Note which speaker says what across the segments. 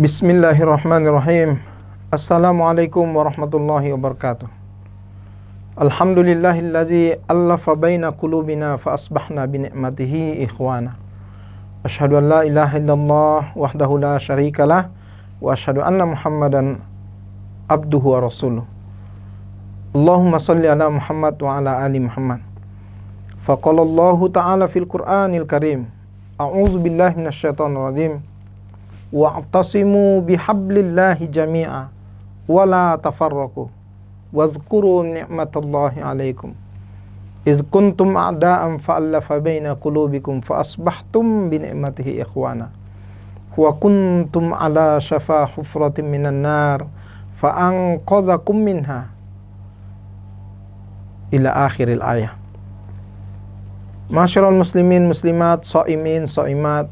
Speaker 1: Bismillahirrahmanirrahim. Assalamualaikum warahmatullahi wabarakatuh. Alhamdulillahillazi allafa baina qulubina fa asbahna bi ni'matihi ikhwana. Asyhadu an la ilaha illallah wahdahu la syarikalah wa asyhadu anna Muhammadan abduhu wa rasuluh. Allahumma shalli ala Muhammad wa ala ali Muhammad. Faqala Allahu ta'ala fil Qur'anil Karim. A'udzu billahi minasyaitonir rajim. Wa'tasimu bihablillahi jami'a wa la tafarraqu wadhkuru ni'matallahi 'alaikum idh kuntum a'da'an fa'alafa baina qulubikum fa asbahtum bi ni'matihi ikhwana wa kuntum 'ala shafa hufratin minan nar fa anqadhakum minha ila akhiril ayah. Masyarul muslimin muslimat, shaimin shaimat,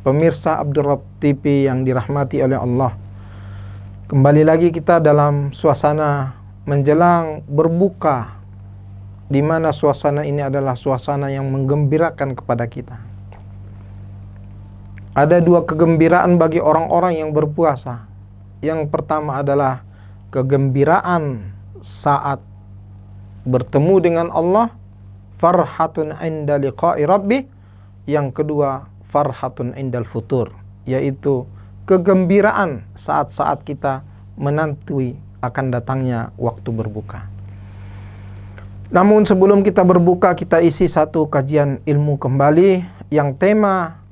Speaker 1: pemirsa Abdurrab TV yang dirahmati oleh Allah. Kembali lagi kita dalam suasana menjelang berbuka, di mana suasana ini adalah suasana yang menggembirakan kepada kita. Ada dua kegembiraan bagi orang-orang yang berpuasa. Yang pertama adalah kegembiraan saat bertemu dengan Allah, farhatun inda liqa'i rabbi. Yang kedua, farhatun indal futur, yaitu kegembiraan saat-saat kita menanti akan datangnya waktu berbuka. Namun sebelum kita berbuka, kita isi satu kajian ilmu kembali, yang tema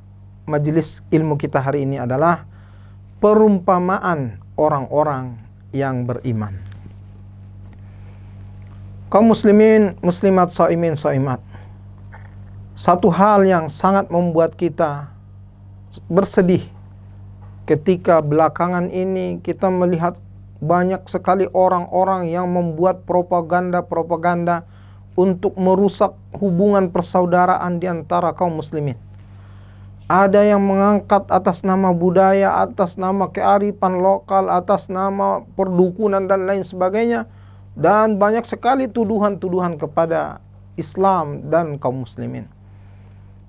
Speaker 1: majelis ilmu kita hari ini adalah perumpamaan orang-orang yang beriman. Kaum muslimin, muslimat, shaimin, shaimat, satu hal yang sangat membuat kita bersedih ketika belakangan ini kita melihat banyak sekali orang-orang yang membuat propaganda-propaganda untuk merusak hubungan persaudaraan di antara kaum muslimin. Ada yang mengangkat atas nama budaya, atas nama kearifan lokal, atas nama perdukunan dan lain sebagainya, dan banyak sekali tuduhan-tuduhan kepada Islam dan kaum muslimin.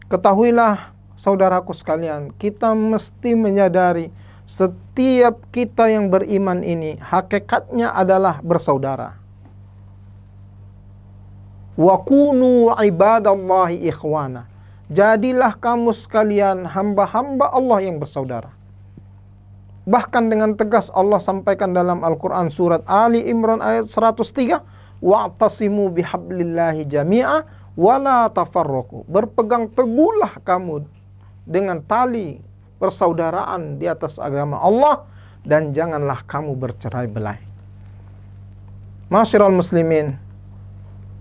Speaker 1: Ketahuilah saudaraku sekalian, kita mesti menyadari setiap kita yang beriman ini hakikatnya adalah bersaudara. Wa kunu ibadallahi ikhwana. Jadilah kamu sekalian hamba-hamba Allah yang bersaudara. Bahkan dengan tegas Allah sampaikan dalam Al-Quran surat Ali Imran ayat 103, wa'tasimu bihablillahi jami'a wala tafarraqu. Berpegang teguhlah kamu dengan tali persaudaraan di atas agama Allah dan janganlah kamu bercerai-berai. Masyarul muslimin,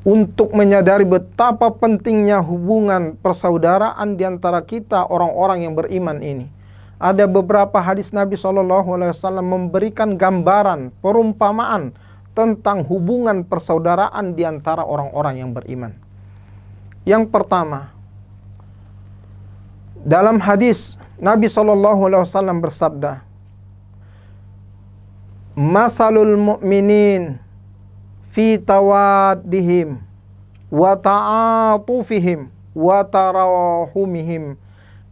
Speaker 1: untuk menyadari betapa pentingnya hubungan persaudaraan di antara kita orang-orang yang beriman ini, ada beberapa hadis Nabi SAW memberikan gambaran, perumpamaan tentang hubungan persaudaraan di antara orang-orang yang beriman. Yang pertama, dalam hadis Nabi SAW bersabda, masalul mu'minin fi tawaddihim wa ta'atufihim wa tarahumihim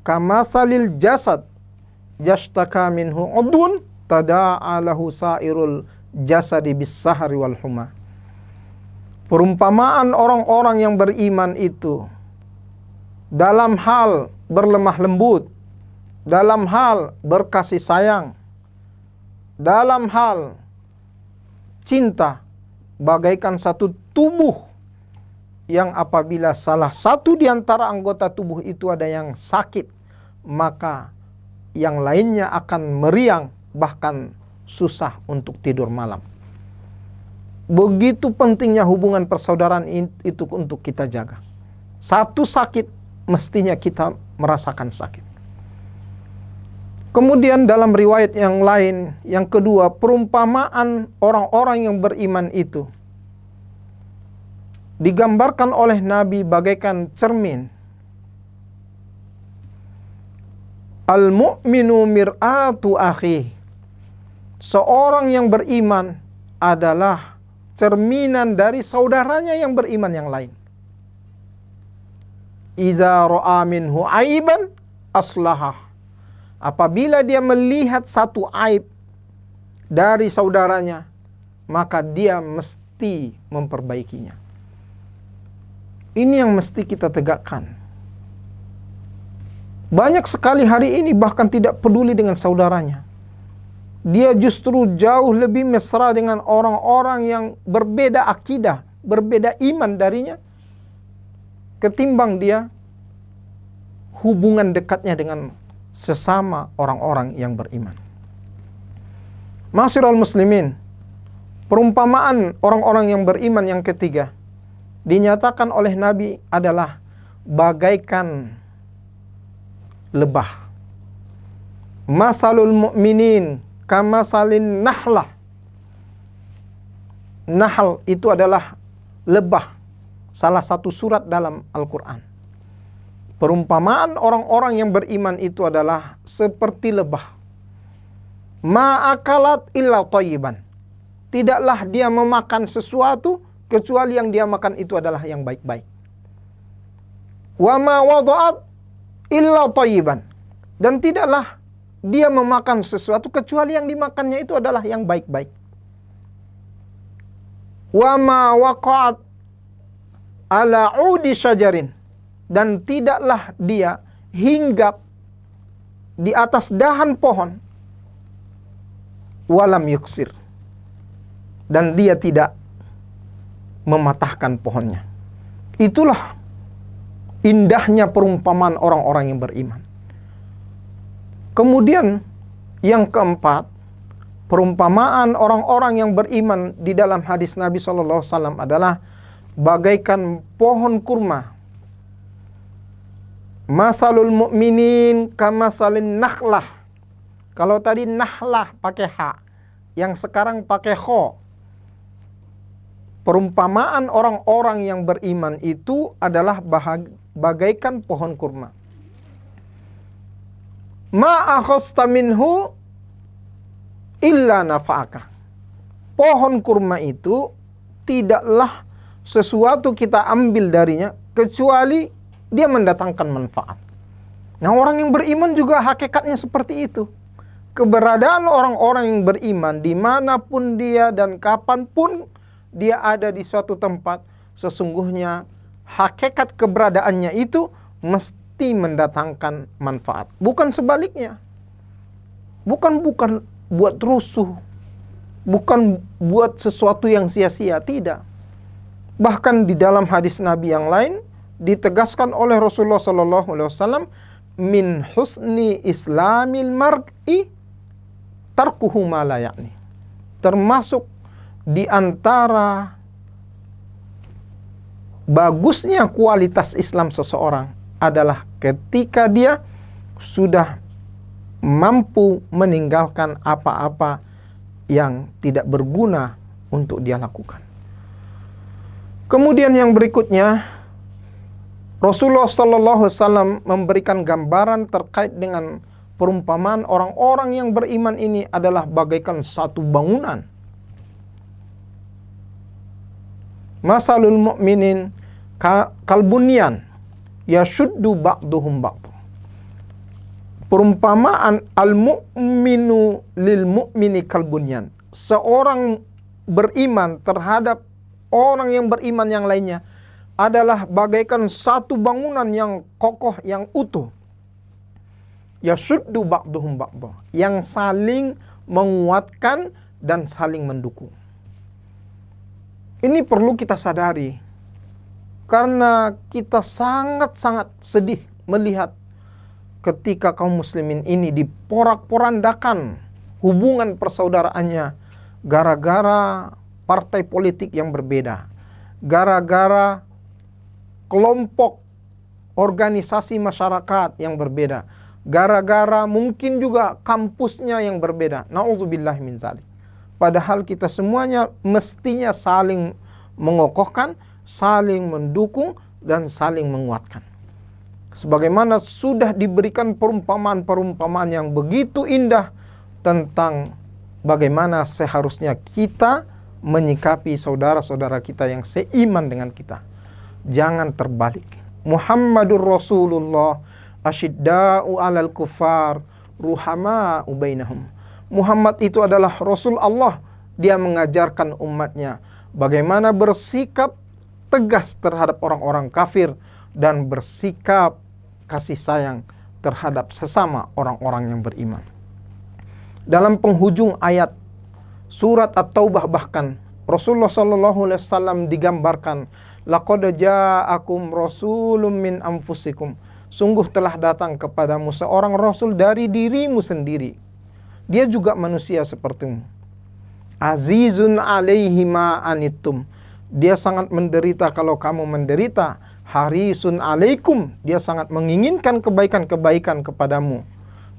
Speaker 1: kamasalil jasad yashtaka minhu udun tada'a lahu sairul jasadi bis sahari wal huma. Perumpamaan orang-orang yang beriman itu dalam hal berlemah lembut, dalam hal berkasih sayang, dalam hal cinta, bagaikan satu tubuh yang apabila salah satu di antara anggota tubuh itu ada yang sakit, maka yang lainnya akan meriang, bahkan susah untuk tidur malam. Begitu pentingnya hubungan persaudaraan itu untuk kita jaga. Satu sakit, mestinya kita merasakan sakit. Kemudian dalam riwayat yang lain, yang kedua, perumpamaan orang-orang yang beriman itu digambarkan oleh Nabi bagaikan cermin. Al-mu'minu mir'atu akhi. Seorang yang beriman adalah cerminan dari saudaranya yang beriman yang lain. Idza ra'a minhu aiban aslahah. Apabila dia melihat satu aib dari saudaranya, maka dia mesti memperbaikinya. Ini yang mesti kita tegakkan. Banyak sekali hari ini bahkan tidak peduli dengan saudaranya. Dia justru jauh lebih mesra dengan orang-orang yang berbeda akidah, berbeda iman darinya, ketimbang dia hubungan dekatnya dengan sesama orang-orang yang beriman. Ma'asyiral muslimin, perumpamaan orang-orang yang beriman yang ketiga dinyatakan oleh Nabi adalah bagaikan lebah. Masalul mu'minin kamasalin nahlah. Nahl itu adalah lebah, salah satu surat dalam Al-Quran. Perumpamaan orang-orang yang beriman itu adalah seperti lebah. Ma'akalat illa thayyiban. Tidaklah dia memakan sesuatu kecuali yang dia makan itu adalah yang baik-baik. Wa ma wada'at illa thayyiban. Dan tidaklah dia memakan sesuatu kecuali yang dimakannya itu adalah yang baik-baik. Wa ma waqa'at ala 'udi syajarin. Dan tidaklah dia hinggap di atas dahan pohon, walam yuksir, dan dia tidak mematahkan pohonnya. Itulah indahnya perumpamaan orang-orang yang beriman. Kemudian yang keempat, perumpamaan orang-orang yang beriman di dalam hadis Nabi SAW adalah bagaikan pohon kurma. Masalul mu'minin kamasalin nakhlah. Kalau tadi nahlah pakai ha, yang sekarang pakai kho. Perumpamaan orang-orang yang beriman itu adalah bagaikan pohon kurma. Ma akhasta minhu illa nafa'aka. Pohon kurma itu tidaklah sesuatu kita ambil darinya kecuali dia mendatangkan manfaat. Nah, orang yang beriman juga hakikatnya seperti itu. Keberadaan orang-orang yang beriman dimanapun dia dan kapanpun dia ada di suatu tempat, sesungguhnya hakikat keberadaannya itu mesti mendatangkan manfaat. Bukan sebaliknya. Bukan buat rusuh. Bukan buat sesuatu yang sia-sia. Tidak. Bahkan di dalam hadis Nabi yang lain ditegaskan oleh Rasulullah SAW, min husni islamil mar'i tarkuhu ma la ya'ni. Termasuk di antara bagusnya kualitas Islam seseorang adalah ketika dia sudah mampu meninggalkan apa-apa yang tidak berguna untuk dia lakukan. Kemudian yang berikutnya, Rasulullah SAW memberikan gambaran terkait dengan perumpamaan orang-orang yang beriman ini adalah bagaikan satu bangunan. Masalul mu'minin kalbunyan yashuddu ba'duhum ba'du. Perumpamaan al-mu'minu lil mu'mini kalbunyan. Seorang beriman terhadap orang yang beriman yang lainnya adalah bagaikan satu bangunan yang kokoh, yang utuh. Yashuddu ba'duhum ba'du, yang saling menguatkan dan saling mendukung. Ini perlu kita sadari, karena kita sangat-sangat sedih melihat ketika kaum muslimin ini diporak-porandakan hubungan persaudaraannya gara-gara partai politik yang berbeda, gara-gara kelompok organisasi masyarakat yang berbeda, gara-gara mungkin juga kampusnya yang berbeda. Na'udzubillah min dzalik. Padahal kita semuanya mestinya saling mengokohkan, saling mendukung, dan saling menguatkan. Sebagaimana sudah diberikan perumpamaan-perumpamaan yang begitu indah tentang bagaimana seharusnya kita menyikapi saudara-saudara kita yang seiman dengan kita. Jangan terbalik. Muhammadur Rasulullah asyidda'u 'alal kuffar ruhama bainahum. Muhammad itu adalah Rasul Allah. Dia mengajarkan umatnya bagaimana bersikap tegas terhadap orang-orang kafir dan bersikap kasih sayang terhadap sesama orang-orang yang beriman. Dalam penghujung ayat surat At-Taubah bahkan Rasulullah SAW digambarkan, laqad ja'akum rasulun min anfusikum. Sungguh telah datang kepadamu seorang rasul dari dirimu sendiri. Dia juga manusia sepertimu. Azizun alaihi ma anittum. Dia sangat menderita kalau kamu menderita. Harisun alaikum. Dia sangat menginginkan kebaikan-kebaikan kepadamu.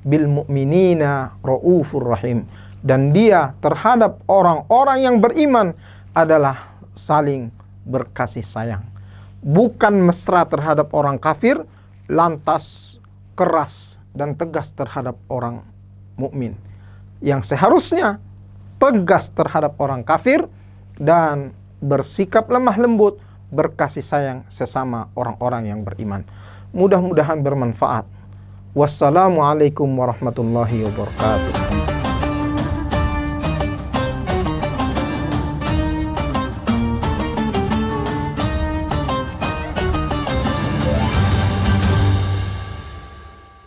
Speaker 1: Bil mu'minina raufur rahim. Dan dia terhadap orang-orang yang beriman adalah saling berkasih sayang. Bukan mesra terhadap orang kafir, lantas keras dan tegas terhadap orang mukmin. Yang seharusnya tegas terhadap orang kafir dan bersikap lemah lembut, berkasih sayang sesama orang-orang yang beriman. Mudah-mudahan bermanfaat. Wassalamualaikum warahmatullahi wabarakatuh.